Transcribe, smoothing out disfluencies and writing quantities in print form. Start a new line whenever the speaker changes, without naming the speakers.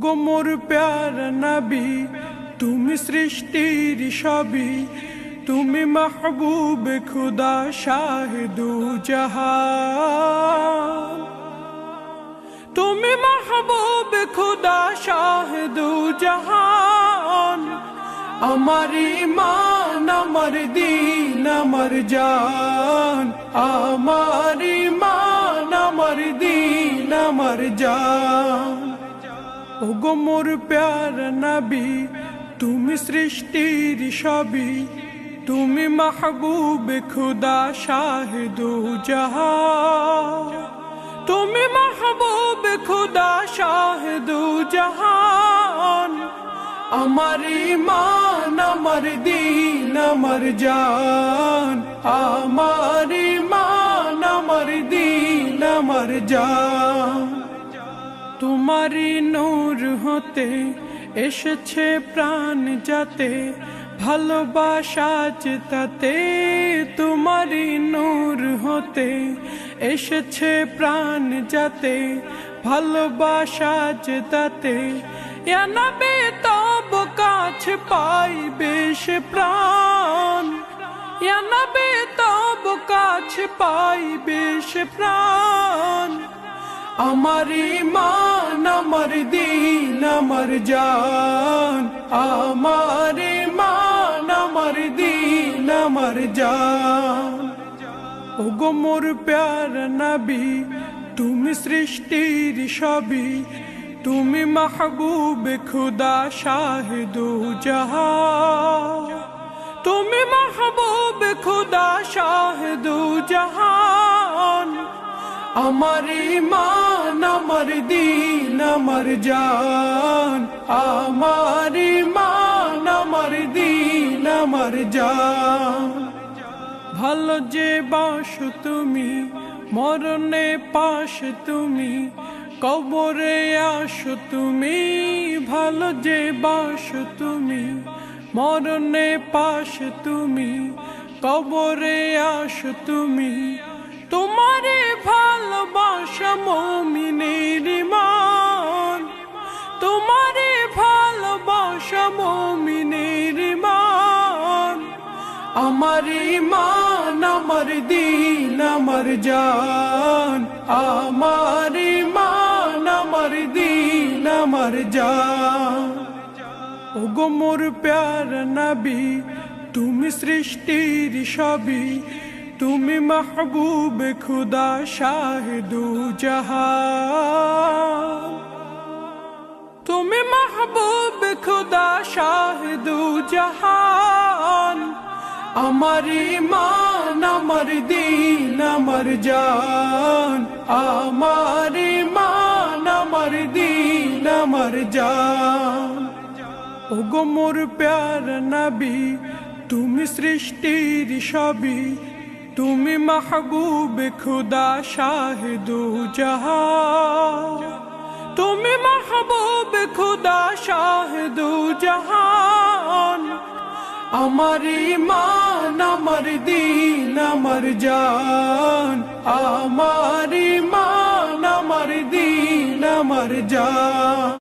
গোমর প্যার নবী তুমি সৃষ্টির সবই, তুমি মাহবুব খুদা শাহিদু জাহান, তুমি মাহবুব খুদা শাহিদু জাহান। আমার ঈমান আমার দীন আমার জান, আমার ঈমান আমার দীন আমার জান। ও গোমর প্যার নবী তুমি সৃষ্টির সবই, তুমি মাহবুব খুদা শাহিদু জাহান, তুমি মাহবুব খুদা শাহিদু জাহান। আমার ঈমান আমার দীন আমার জান, আমার ঈমান আমার দীন আমার জান। তোমারি নূর হতে এসেছে প্রাণ যাতে, ভালোবাসা তাতে। তোমারি নূর হতে এসেছে প্রাণ যাতে, ভালোবাসা তাতে। ইয়া নবী তব কাছে পাইবে সে প্রাণ, ইয়া নবী তব কাছে পাইবে সে প্রাণ। আমার ঈমান আমার দীন আমার জান, আমার ঈমান আমার দীন আমার জান। ও গোমর প্যার নবী তুমি সৃষ্টির সবই, তুমি মাহবুব খুদা শাহিদু জাহান, তুমি মাহবুব খুদা শাহিদু জাহান। আমার ঈমান আমার দীন আমার জান, আমার ঈমান আমার দীন আমার জান। ভালো যে বাসো তুমি মরণে পাশ তুমি, কবরে আসো তুমি। ভালো যে বাসো তুমি মরণে পাশ তুমি, কবরে আসো তুমি। তোমারে ভালোবাসা মুমিনের ঈমান, তোমারে ভালোবাসা মুমিনের ঈমান। আমার ঈমান আমার দীন আমার জান, আমার ঈমান আমার দীন আমার জান। ও গোমর প্যার নবী তুমি সৃষ্টির সবই, তুমি মাহবুব খুদা শাহিদু জাহান, তুমি মাহবুব খুদা শাহিদু জাহান। আমার ঈমান আমার দীন আমার জান, আমার ঈমান আমার দীন আমার জান। ও গোমর প্যার নবী তুমি সৃষ্টির সবই, তুমি মাহবুব খুদা শাহিদু জাহান, তুমি মাহবুব খুদা শাহিদু জাহান। আমার ঈমান আমার দীন আমার জান, আমার ঈমান আমার দীন আমার জান।